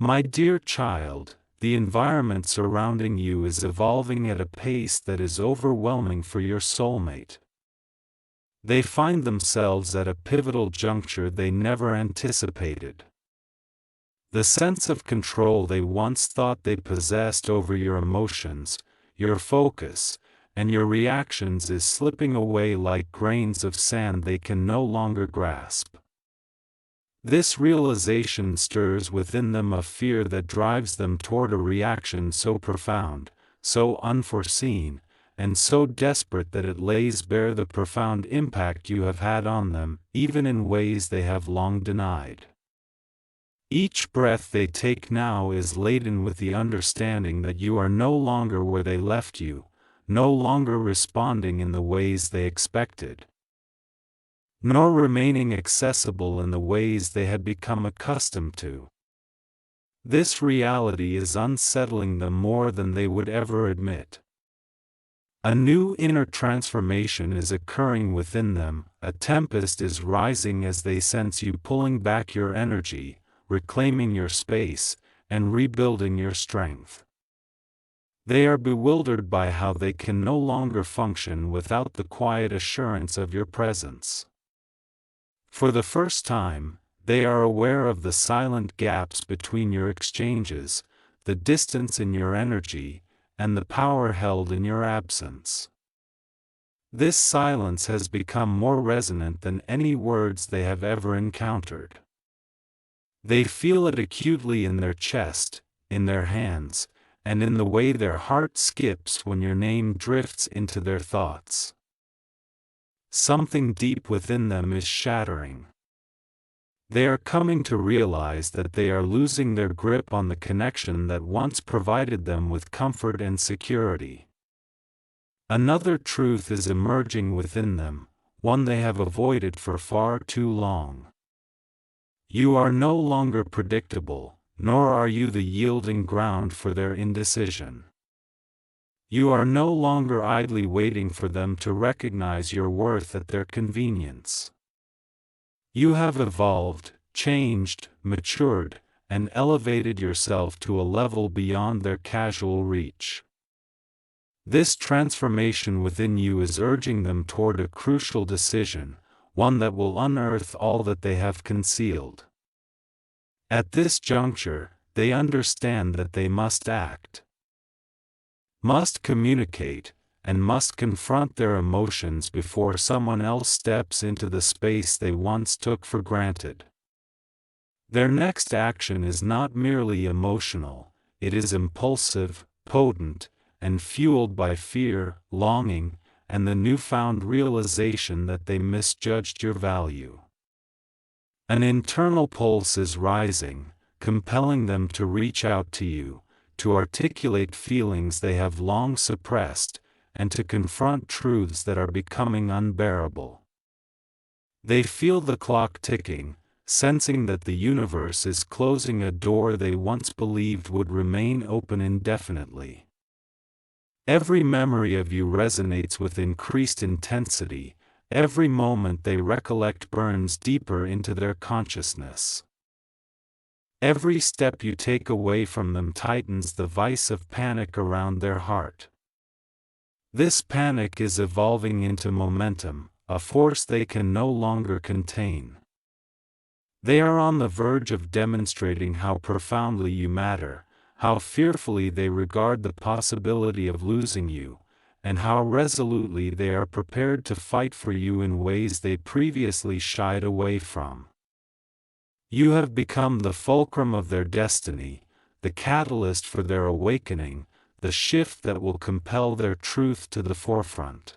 My dear child, the environment surrounding you is evolving at a pace that is overwhelming for your soulmate. They find themselves at a pivotal juncture they never anticipated. The sense of control they once thought they possessed over your emotions, your focus, and your reactions is slipping away like grains of sand they can no longer grasp. This realization stirs within them a fear that drives them toward a reaction so profound, so unforeseen, and so desperate that it lays bare the profound impact you have had on them, even in ways they have long denied. Each breath they take now is laden with the understanding that you are no longer where they left you, no longer responding in the ways they expected, nor remaining accessible in the ways they had become accustomed to. This reality is unsettling them more than they would ever admit. A new inner transformation is occurring within them, a tempest is rising as they sense you pulling back your energy, reclaiming your space, and rebuilding your strength. They are bewildered by how they can no longer function without the quiet assurance of your presence. For the first time, they are aware of the silent gaps between your exchanges, the distance in your energy, and the power held in your absence. This silence has become more resonant than any words they have ever encountered. They feel it acutely in their chest, in their hands, and in the way their heart skips when your name drifts into their thoughts. Something deep within them is shattering. They are coming to realize that they are losing their grip on the connection that once provided them with comfort and security. Another truth is emerging within them, one they have avoided for far too long. You are no longer predictable, nor are you the yielding ground for their indecision. You are no longer idly waiting for them to recognize your worth at their convenience. You have evolved, changed, matured, and elevated yourself to a level beyond their casual reach. This transformation within you is urging them toward a crucial decision, one that will unearth all that they have concealed. At this juncture, they understand that they must act, must communicate, and must confront their emotions before someone else steps into the space they once took for granted. Their next action is not merely emotional, it is impulsive, potent, and fueled by fear, longing, and the newfound realization that they misjudged your value. An internal pulse is rising, compelling them to reach out to you, to articulate feelings they have long suppressed, and to confront truths that are becoming unbearable. They feel the clock ticking, sensing that the universe is closing a door they once believed would remain open indefinitely. Every memory of you resonates with increased intensity, every moment they recollect burns deeper into their consciousness. Every step you take away from them tightens the vice of panic around their heart. This panic is evolving into momentum, a force they can no longer contain. They are on the verge of demonstrating how profoundly you matter, how fearfully they regard the possibility of losing you, and how resolutely they are prepared to fight for you in ways they previously shied away from. You have become the fulcrum of their destiny, the catalyst for their awakening, the shift that will compel their truth to the forefront.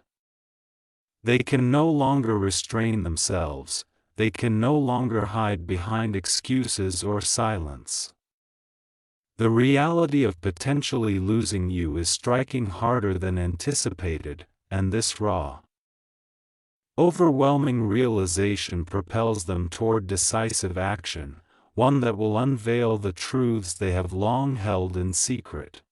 They can no longer restrain themselves, they can no longer hide behind excuses or silence. The reality of potentially losing you is striking harder than anticipated, and this raw, overwhelming realization propels them toward decisive action, one that will unveil the truths they have long held in secret.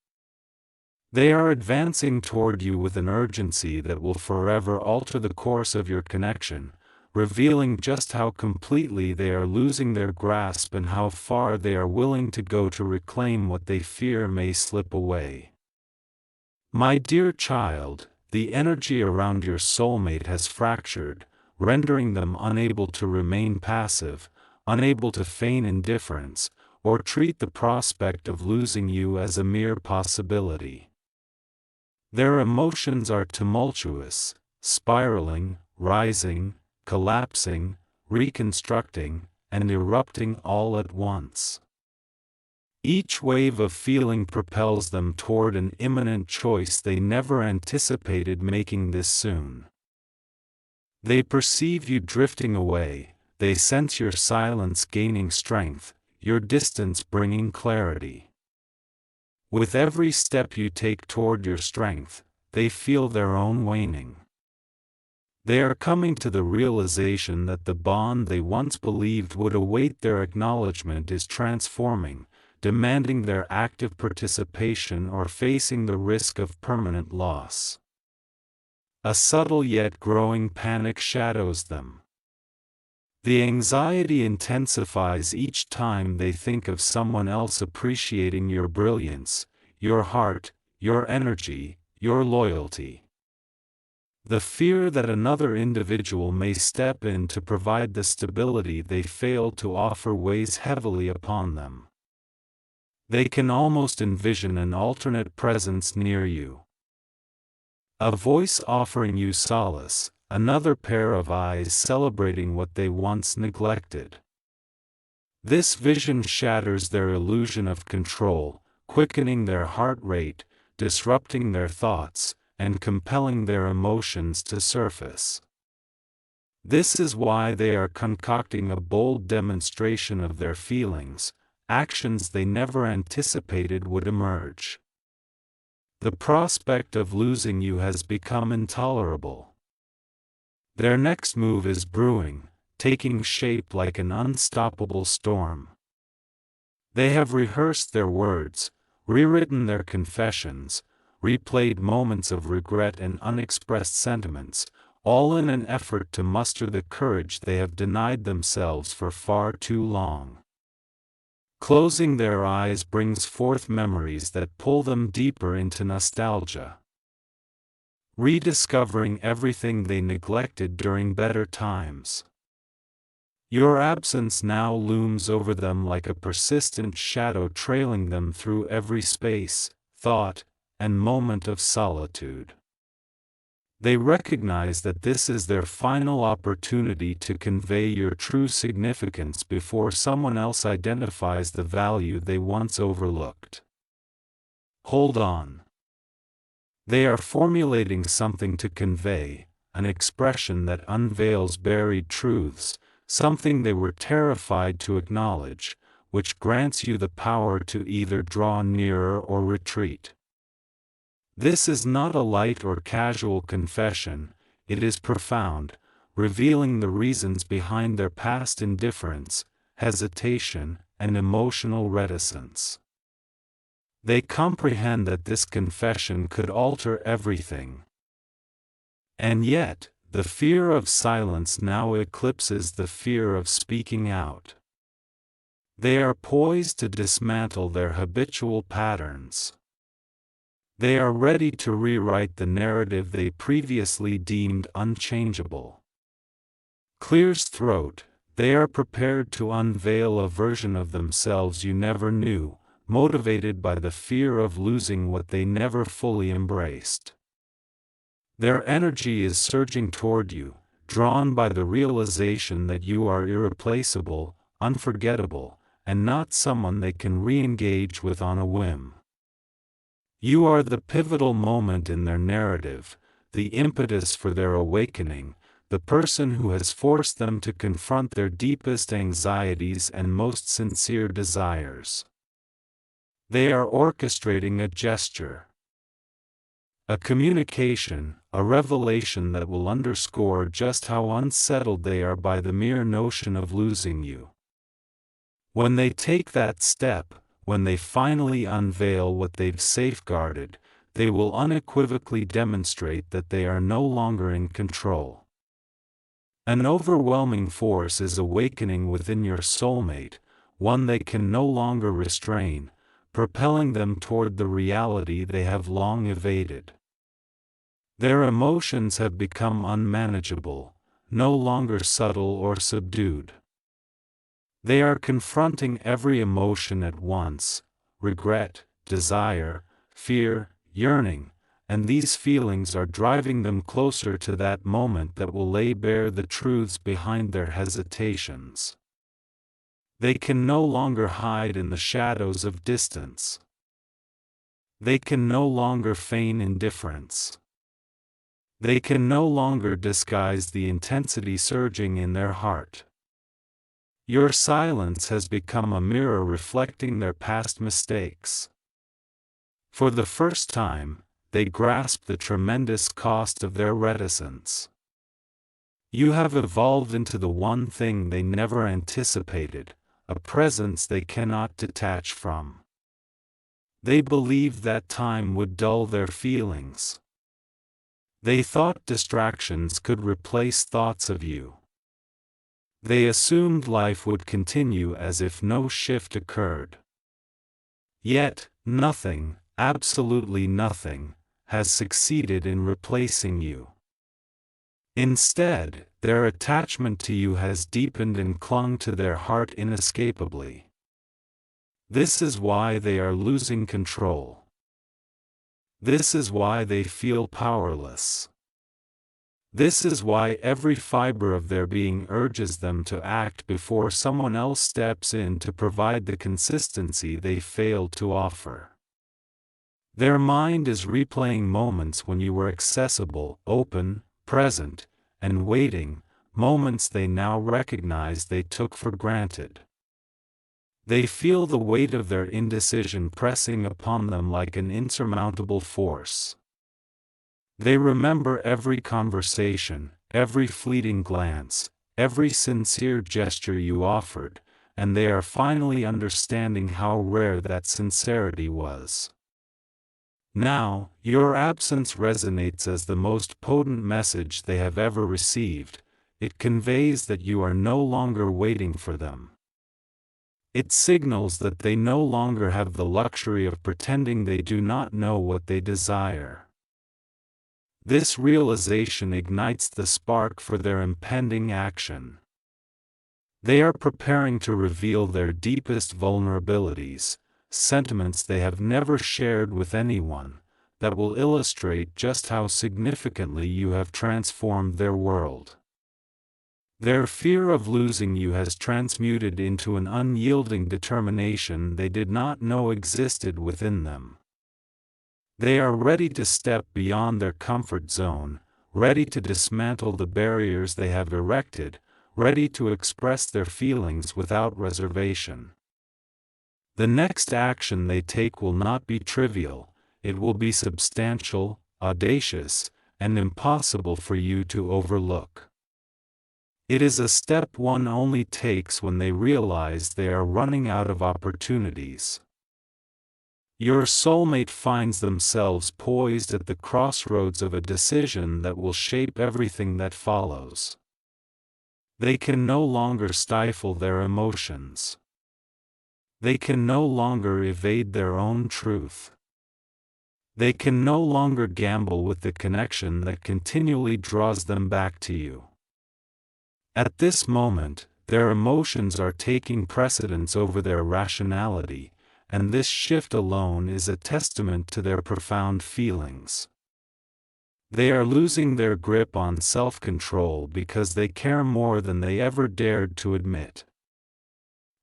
They are advancing toward you with an urgency that will forever alter the course of your connection, revealing just how completely they are losing their grasp and how far they are willing to go to reclaim what they fear may slip away. My dear child, the energy around your soulmate has fractured, rendering them unable to remain passive, unable to feign indifference, or treat the prospect of losing you as a mere possibility. Their emotions are tumultuous, spiraling, rising, collapsing, reconstructing, and erupting all at once. Each wave of feeling propels them toward an imminent choice they never anticipated making this soon. They perceive you drifting away, they sense your silence gaining strength, your distance bringing clarity. With every step you take toward your strength, they feel their own waning. They are coming to the realization that the bond they once believed would await their acknowledgement is transforming, demanding their active participation or facing the risk of permanent loss. A subtle yet growing panic shadows them. The anxiety intensifies each time they think of someone else appreciating your brilliance, your heart, your energy, your loyalty. The fear that another individual may step in to provide the stability they failed to offer weighs heavily upon them. They can almost envision an alternate presence near you. A voice offering you solace, another pair of eyes celebrating what they once neglected. This vision shatters their illusion of control, quickening their heart rate, disrupting their thoughts, and compelling their emotions to surface. This is why they are concocting a bold demonstration of their feelings, actions they never anticipated would emerge. The prospect of losing you has become intolerable. Their next move is brewing, taking shape like an unstoppable storm. They have rehearsed their words, rewritten their confessions, replayed moments of regret and unexpressed sentiments, all in an effort to muster the courage they have denied themselves for far too long. Closing their eyes brings forth memories that pull them deeper into nostalgia. Rediscovering everything they neglected during better times. Your absence now looms over them like a persistent shadow trailing them through every space, thought, and moment of solitude. They recognize that this is their final opportunity to convey your true significance before someone else identifies the value they once overlooked. Hold on. They are formulating something to convey, an expression that unveils buried truths, something they were terrified to acknowledge, which grants you the power to either draw nearer or retreat. This is not a light or casual confession, it is profound, revealing the reasons behind their past indifference, hesitation, and emotional reticence. They comprehend that this confession could alter everything. And yet, the fear of silence now eclipses the fear of speaking out. They are poised to dismantle their habitual patterns. They are ready to rewrite the narrative they previously deemed unchangeable. Clear's throat, they are prepared to unveil a version of themselves you never knew, motivated by the fear of losing what they never fully embraced. Their energy is surging toward you, drawn by the realization that you are irreplaceable, unforgettable, and not someone they can re-engage with on a whim. You are the pivotal moment in their narrative, the impetus for their awakening, the person who has forced them to confront their deepest anxieties and most sincere desires. They are orchestrating a gesture, a communication, a revelation that will underscore just how unsettled they are by the mere notion of losing you. When they take that step, when they finally unveil what they've safeguarded, they will unequivocally demonstrate that they are no longer in control. An overwhelming force is awakening within your soulmate, one they can no longer restrain, propelling them toward the reality they have long evaded. Their emotions have become unmanageable, no longer subtle or subdued. They are confronting every emotion at once: regret, desire, fear, yearning, and these feelings are driving them closer to that moment that will lay bare the truths behind their hesitations. They can no longer hide in the shadows of distance. They can no longer feign indifference. They can no longer disguise the intensity surging in their heart. Your silence has become a mirror reflecting their past mistakes. For the first time, they grasp the tremendous cost of their reticence. You have evolved into the one thing they never anticipated, a presence they cannot detach from. They believed that time would dull their feelings. They thought distractions could replace thoughts of you. They assumed life would continue as if no shift occurred. Yet, nothing, absolutely nothing, has succeeded in replacing you. Instead, their attachment to you has deepened and clung to their heart inescapably. This is why they are losing control. This is why they feel powerless. This is why every fiber of their being urges them to act before someone else steps in to provide the consistency they failed to offer. Their mind is replaying moments when you were accessible, open, present, and waiting, moments they now recognize they took for granted. They feel the weight of their indecision pressing upon them like an insurmountable force. They remember every conversation, every fleeting glance, every sincere gesture you offered, and they are finally understanding how rare that sincerity was. Now, your absence resonates as the most potent message they have ever received. It conveys that you are no longer waiting for them. It signals that they no longer have the luxury of pretending they do not know what they desire. This realization ignites the spark for their impending action. They are preparing to reveal their deepest vulnerabilities, sentiments they have never shared with anyone, that will illustrate just how significantly you have transformed their world. Their fear of losing you has transmuted into an unyielding determination they did not know existed within them. They are ready to step beyond their comfort zone, ready to dismantle the barriers they have erected, ready to express their feelings without reservation. The next action they take will not be trivial, it will be substantial, audacious, and impossible for you to overlook. It is a step one only takes when they realize they are running out of opportunities. Your soulmate finds themselves poised at the crossroads of a decision that will shape everything that follows. They can no longer stifle their emotions. They can no longer evade their own truth. They can no longer gamble with the connection that continually draws them back to you. At this moment, their emotions are taking precedence over their rationality, and this shift alone is a testament to their profound feelings. They are losing their grip on self-control because they care more than they ever dared to admit.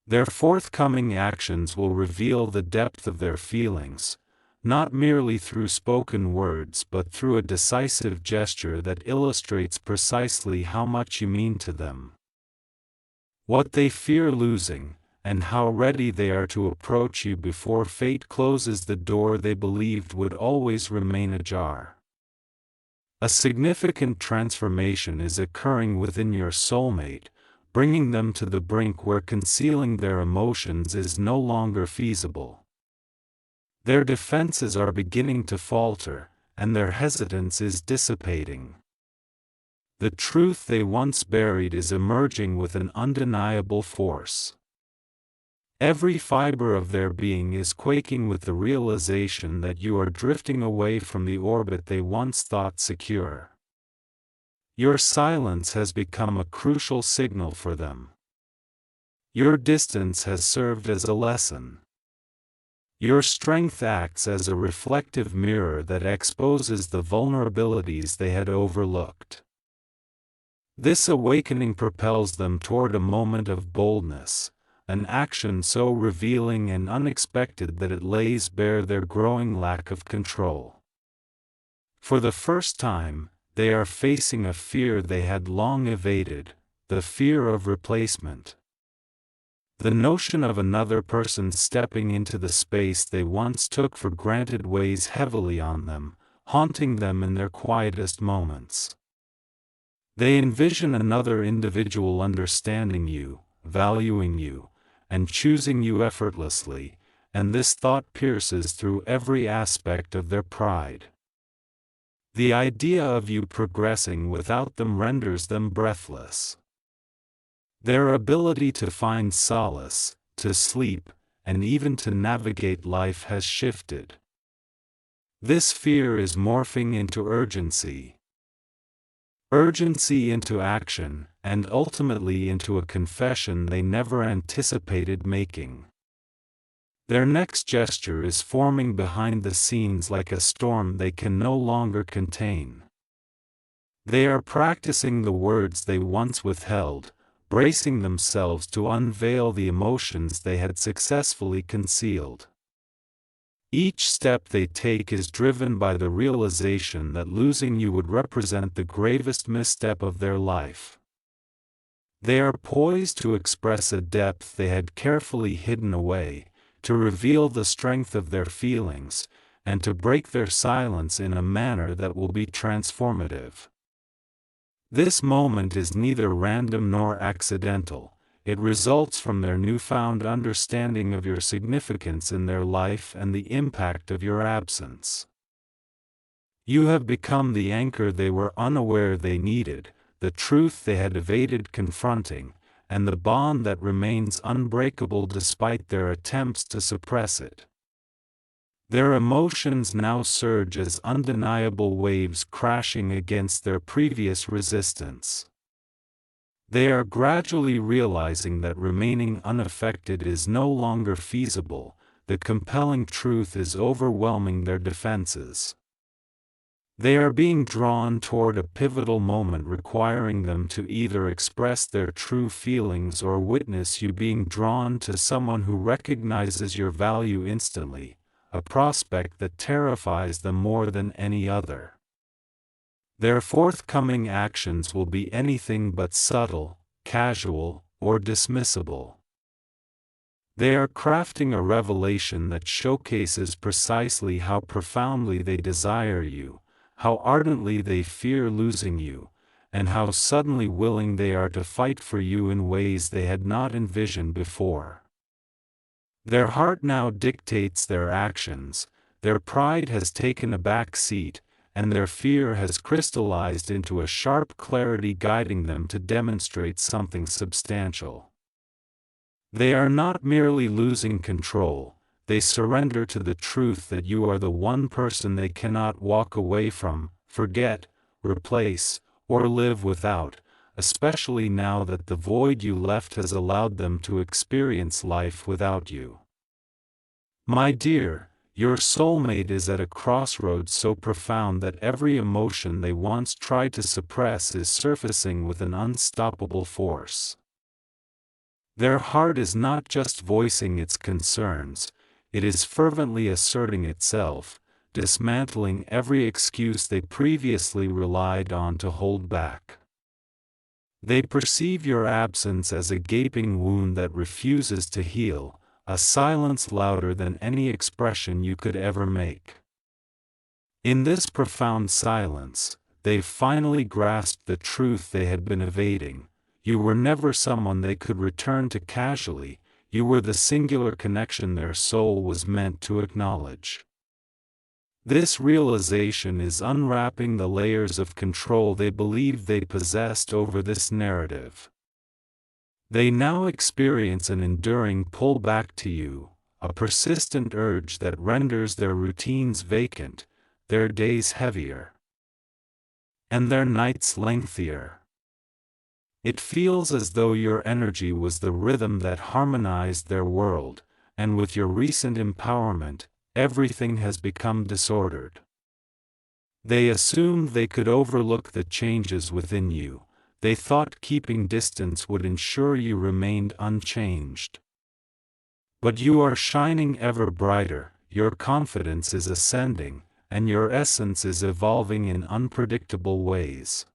Their forthcoming actions will reveal the depth of their feelings, not merely through spoken words but through a decisive gesture that illustrates precisely how much you mean to them. What they fear losing, and how ready they are to approach you before fate closes the door they believed would always remain ajar. A significant transformation is occurring within your soulmate, bringing them to the brink where concealing their emotions is no longer feasible. Their defenses are beginning to falter, and their hesitance is dissipating. The truth they once buried is emerging with an undeniable force. Every fiber of their being is quaking with the realization that you are drifting away from the orbit they once thought secure. Your silence has become a crucial signal for them. Your distance has served as a lesson. Your strength acts as a reflective mirror that exposes the vulnerabilities they had overlooked. This awakening propels them toward a moment of boldness, an action so revealing and unexpected that it lays bare their growing lack of control. For the first time, they are facing a fear they had long evaded, the fear of replacement. The notion of another person stepping into the space they once took for granted weighs heavily on them, haunting them in their quietest moments. They envision another individual understanding you, valuing you, and choosing you effortlessly, and this thought pierces through every aspect of their pride. The idea of you progressing without them renders them breathless. Their ability to find solace, to sleep, and even to navigate life has shifted. This fear is morphing into urgency. Urgency into action, and ultimately into a confession they never anticipated making. Their next gesture is forming behind the scenes like a storm they can no longer contain. They are practicing the words they once withheld, bracing themselves to unveil the emotions they had successfully concealed. Each step they take is driven by the realization that losing you would represent the gravest misstep of their life. They are poised to express a depth they had carefully hidden away, to reveal the strength of their feelings, and to break their silence in a manner that will be transformative. This moment is neither random nor accidental. It results from their newfound understanding of your significance in their life and the impact of your absence. You have become the anchor they were unaware they needed, the truth they had evaded confronting, and the bond that remains unbreakable despite their attempts to suppress it. Their emotions now surge as undeniable waves crashing against their previous resistance. They are gradually realizing that remaining unaffected is no longer feasible. The compelling truth is overwhelming their defenses. They are being drawn toward a pivotal moment requiring them to either express their true feelings or witness you being drawn to someone who recognizes your value instantly, a prospect that terrifies them more than any other. Their forthcoming actions will be anything but subtle, casual, or dismissible. They are crafting a revelation that showcases precisely how profoundly they desire you, how ardently they fear losing you, and how suddenly willing they are to fight for you in ways they had not envisioned before. Their heart now dictates their actions, their pride has taken a back seat, and their fear has crystallized into a sharp clarity guiding them to demonstrate something substantial. They are not merely losing control, they surrender to the truth that you are the one person they cannot walk away from, forget, replace, or live without, especially now that the void you left has allowed them to experience life without you. My dear, your soulmate is at a crossroads so profound that every emotion they once tried to suppress is surfacing with an unstoppable force. Their heart is not just voicing its concerns, it is fervently asserting itself, dismantling every excuse they previously relied on to hold back. They perceive your absence as a gaping wound that refuses to heal, a silence louder than any expression you could ever make. In this profound silence, they've finally grasped the truth they had been evading. You were never someone they could return to casually, you were the singular connection their soul was meant to acknowledge. This realization is unwrapping the layers of control they believed they possessed over this narrative. They now experience an enduring pull back to you, a persistent urge that renders their routines vacant, their days heavier, and their nights lengthier. It feels as though your energy was the rhythm that harmonized their world, and with your recent empowerment, everything has become disordered. They assumed they could overlook the changes within you. They thought keeping distance would ensure you remained unchanged. But you are shining ever brighter, your confidence is ascending, and your essence is evolving in unpredictable ways.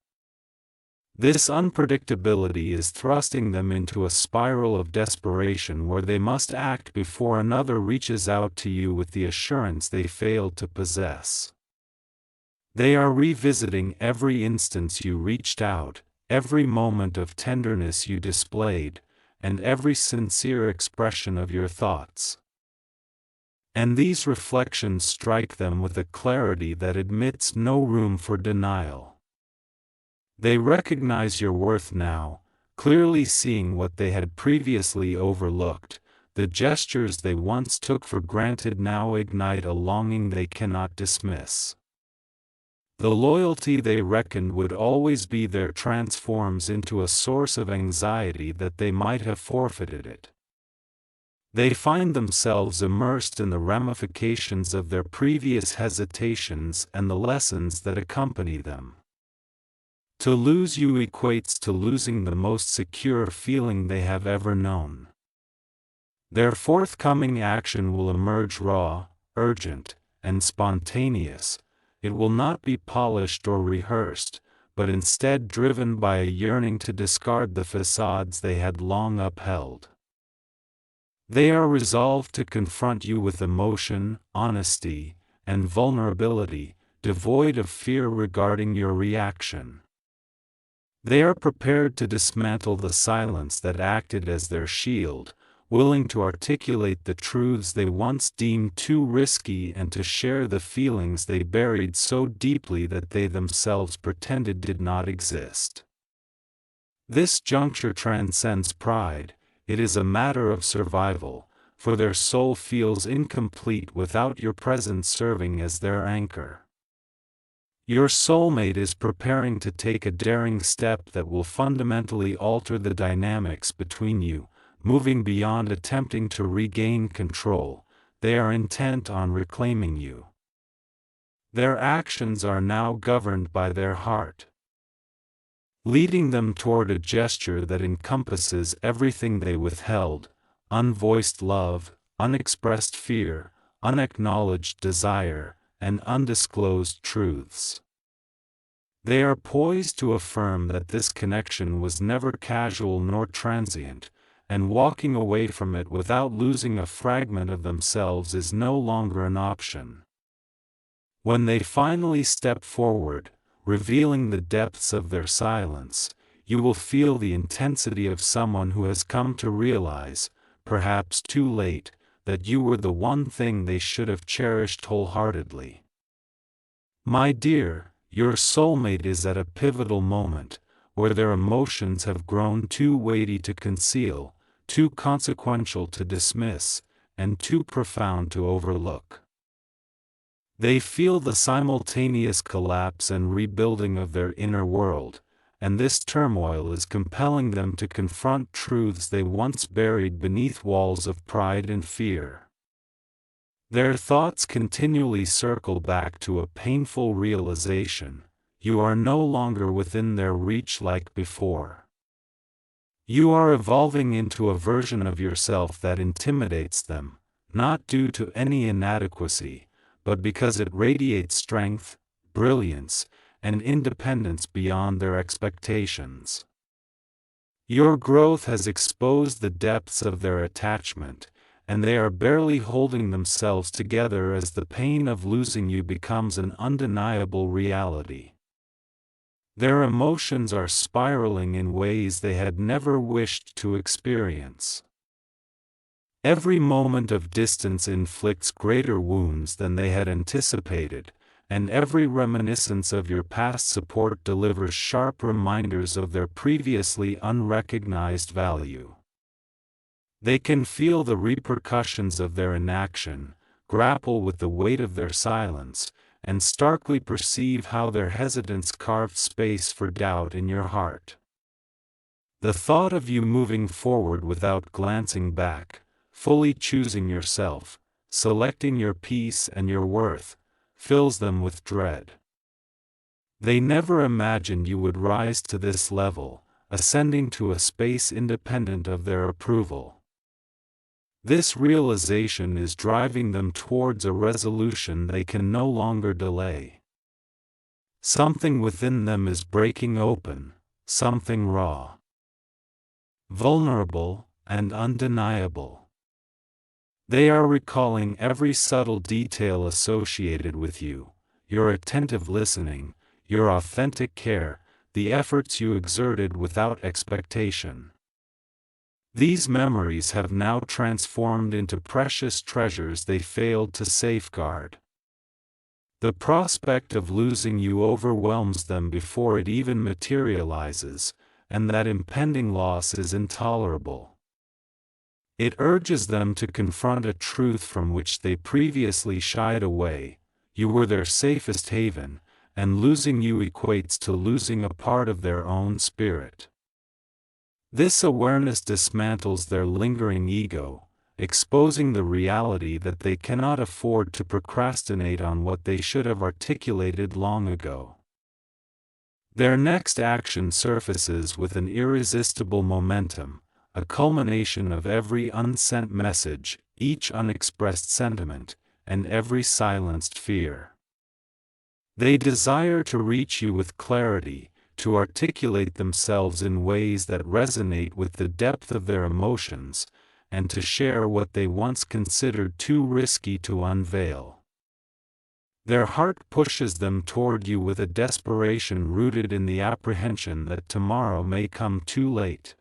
This unpredictability is thrusting them into a spiral of desperation where they must act before another reaches out to you with the assurance they failed to possess. They are revisiting every instance you reached out, every moment of tenderness you displayed, and every sincere expression of your thoughts. And these reflections strike them with a clarity that admits no room for denial. They recognize your worth now, clearly seeing what they had previously overlooked. The gestures they once took for granted now ignite a longing they cannot dismiss. The loyalty they reckoned would always be there transforms into a source of anxiety that they might have forfeited it. They find themselves immersed in the ramifications of their previous hesitations and the lessons that accompany them. To lose you equates to losing the most secure feeling they have ever known. Their forthcoming action will emerge raw, urgent, and spontaneous. It will not be polished or rehearsed, but instead driven by a yearning to discard the facades they had long upheld. They are resolved to confront you with emotion, honesty, and vulnerability, devoid of fear regarding your reaction. They are prepared to dismantle the silence that acted as their shield, willing to articulate the truths they once deemed too risky and to share the feelings they buried so deeply that they themselves pretended did not exist. This juncture transcends pride. It is a matter of survival, for their soul feels incomplete without your presence serving as their anchor. Your soulmate is preparing to take a daring step that will fundamentally alter the dynamics between you, moving beyond attempting to regain control. They are intent on reclaiming you. Their actions are now governed by their heart, leading them toward a gesture that encompasses everything they withheld: unvoiced love, unexpressed fear, unacknowledged desire, and undisclosed truths. They are poised to affirm that this connection was never casual nor transient, and walking away from it without losing a fragment of themselves is no longer an option. When they finally step forward, revealing the depths of their silence, you will feel the intensity of someone who has come to realize, perhaps too late, that you were the one thing they should have cherished wholeheartedly. My dear, your soulmate is at a pivotal moment, where their emotions have grown too weighty to conceal, too consequential to dismiss, and too profound to overlook. They feel the simultaneous collapse and rebuilding of their inner world, and this turmoil is compelling them to confront truths they once buried beneath walls of pride and fear. Their thoughts continually circle back to a painful realization: you are no longer within their reach like before. You are evolving into a version of yourself that intimidates them, not due to any inadequacy, but because it radiates strength, brilliance, and independence beyond their expectations. Your growth has exposed the depths of their attachment, and they are barely holding themselves together as the pain of losing you becomes an undeniable reality. Their emotions are spiraling in ways they had never wished to experience. Every moment of distance inflicts greater wounds than they had anticipated, and every reminiscence of your past support delivers sharp reminders of their previously unrecognized value. They can feel the repercussions of their inaction, grapple with the weight of their silence, and starkly perceive how their hesitance carved space for doubt in your heart. The thought of you moving forward without glancing back, fully choosing yourself, selecting your peace and your worth, fills them with dread. They never imagined you would rise to this level, ascending to a space independent of their approval. This realization is driving them towards a resolution they can no longer delay. Something within them is breaking open, something raw, vulnerable, and undeniable. They are recalling every subtle detail associated with you, your attentive listening, your authentic care, the efforts you exerted without expectation. These memories have now transformed into precious treasures they failed to safeguard. The prospect of losing you overwhelms them before it even materializes, and that impending loss is intolerable. It urges them to confront a truth from which they previously shied away: you were their safest haven, and losing you equates to losing a part of their own spirit. This awareness dismantles their lingering ego, exposing the reality that they cannot afford to procrastinate on what they should have articulated long ago. Their next action surfaces with an irresistible momentum, a culmination of every unsent message, each unexpressed sentiment, and every silenced fear. They desire to reach you with clarity, to articulate themselves in ways that resonate with the depth of their emotions, and to share what they once considered too risky to unveil. Their heart pushes them toward you with a desperation rooted in the apprehension that tomorrow may come too late.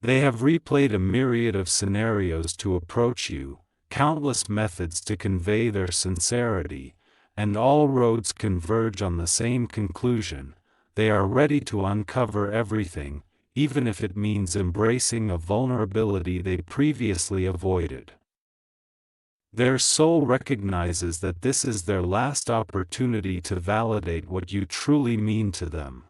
They have replayed a myriad of scenarios to approach you, countless methods to convey their sincerity, and all roads converge on the same conclusion: they are ready to uncover everything, even if it means embracing a vulnerability they previously avoided. Their soul recognizes that this is their last opportunity to validate what you truly mean to them.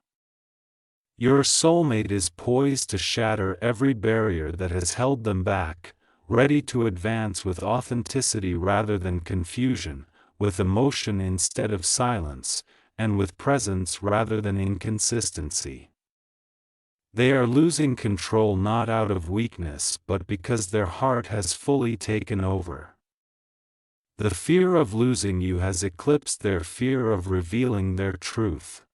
Your soulmate is poised to shatter every barrier that has held them back, ready to advance with authenticity rather than confusion, with emotion instead of silence, and with presence rather than inconsistency. They are losing control not out of weakness but because their heart has fully taken over. The fear of losing you has eclipsed their fear of revealing their truth.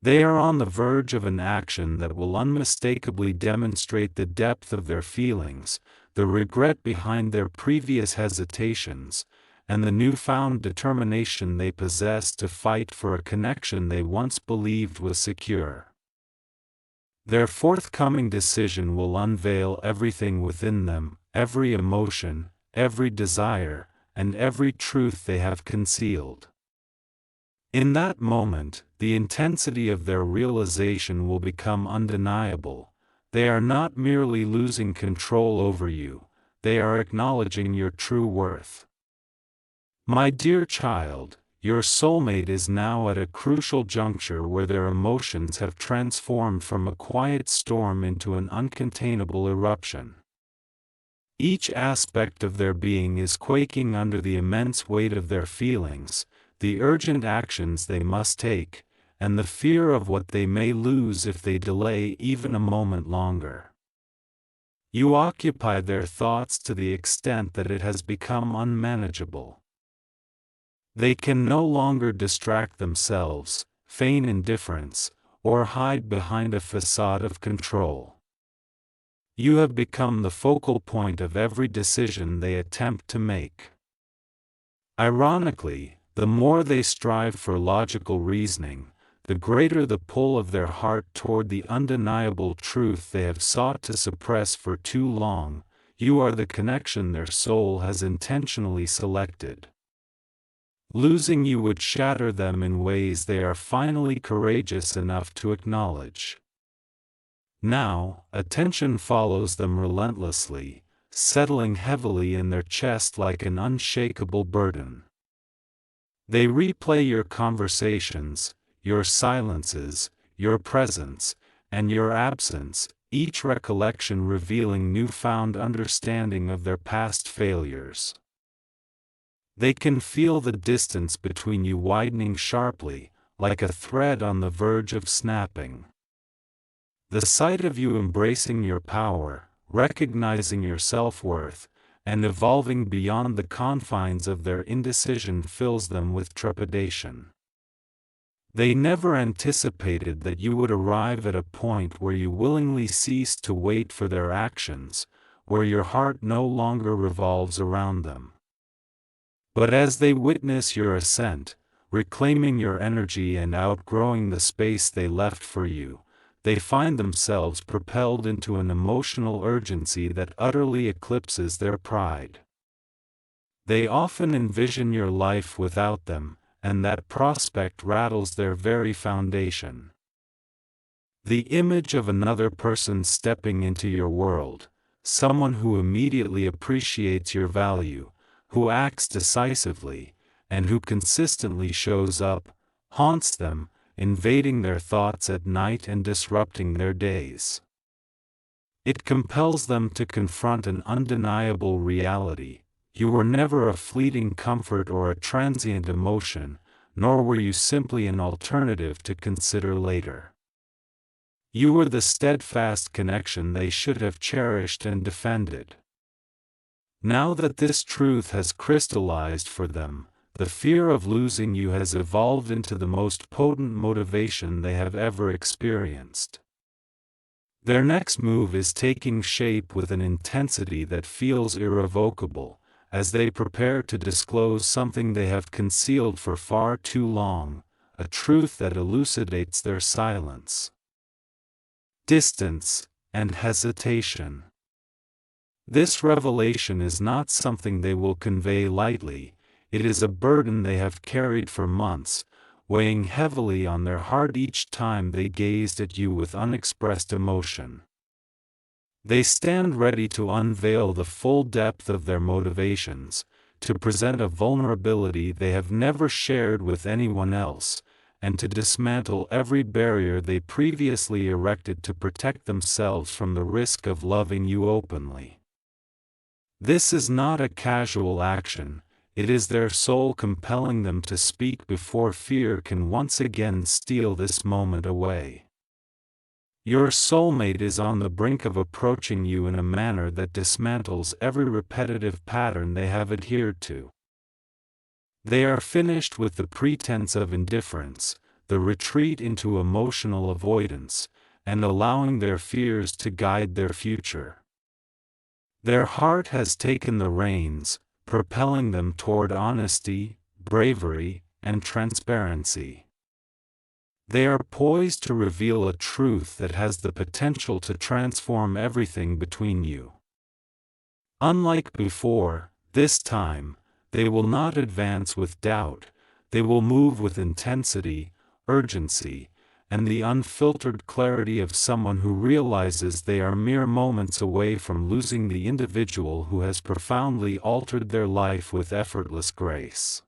They are on the verge of an action that will unmistakably demonstrate the depth of their feelings, the regret behind their previous hesitations, and the newfound determination they possess to fight for a connection they once believed was secure. Their forthcoming decision will unveil everything within them, every emotion, every desire, and every truth they have concealed. In that moment, the intensity of their realization will become undeniable. They are not merely losing control over you, they are acknowledging your true worth. My dear child, your soulmate is now at a crucial juncture where their emotions have transformed from a quiet storm into an uncontainable eruption. Each aspect of their being is quaking under the immense weight of their feelings, the urgent actions they must take, and the fear of what they may lose if they delay even a moment longer. You occupy their thoughts to the extent that it has become unmanageable. They can no longer distract themselves, feign indifference, or hide behind a facade of control. You have become the focal point of every decision they attempt to make. Ironically, the more they strive for logical reasoning, the greater the pull of their heart toward the undeniable truth they have sought to suppress for too long: you are the connection their soul has intentionally selected. Losing you would shatter them in ways they are finally courageous enough to acknowledge. Now, attention follows them relentlessly, settling heavily in their chest like an unshakable burden. They replay your conversations, your silences, your presence, and your absence, each recollection revealing newfound understanding of their past failures. They can feel the distance between you widening sharply, like a thread on the verge of snapping. The sight of you embracing your power, recognizing your self-worth, and evolving beyond the confines of their indecision fills them with trepidation. They never anticipated that you would arrive at a point where you willingly cease to wait for their actions, where your heart no longer revolves around them. But as they witness your ascent, reclaiming your energy and outgrowing the space they left for you, they find themselves propelled into an emotional urgency that utterly eclipses their pride. They often envision your life without them, and that prospect rattles their very foundation. The image of another person stepping into your world, someone who immediately appreciates your value, who acts decisively, and who consistently shows up, haunts them, invading their thoughts at night and disrupting their days. It compels them to confront an undeniable reality: you were never a fleeting comfort or a transient emotion, nor were you simply an alternative to consider later. You were the steadfast connection they should have cherished and defended. Now that this truth has crystallized for them, the fear of losing you has evolved into the most potent motivation they have ever experienced. Their next move is taking shape with an intensity that feels irrevocable, as they prepare to disclose something they have concealed for far too long, a truth that elucidates their silence. Distance and hesitation. This revelation is not something they will convey lightly. It is a burden they have carried for months, weighing heavily on their heart each time they gazed at you with unexpressed emotion. They stand ready to unveil the full depth of their motivations, to present a vulnerability they have never shared with anyone else, and to dismantle every barrier they previously erected to protect themselves from the risk of loving you openly. This is not a casual action. It is their soul compelling them to speak before fear can once again steal this moment away. Your soulmate is on the brink of approaching you in a manner that dismantles every repetitive pattern they have adhered to. They are finished with the pretense of indifference, the retreat into emotional avoidance, and allowing their fears to guide their future. Their heart has taken the reins, propelling them toward honesty, bravery, and transparency. They are poised to reveal a truth that has the potential to transform everything between you. Unlike before, this time, they will not advance with doubt. They will move with intensity, urgency, and the unfiltered clarity of someone who realizes they are mere moments away from losing the individual who has profoundly altered their life with effortless grace.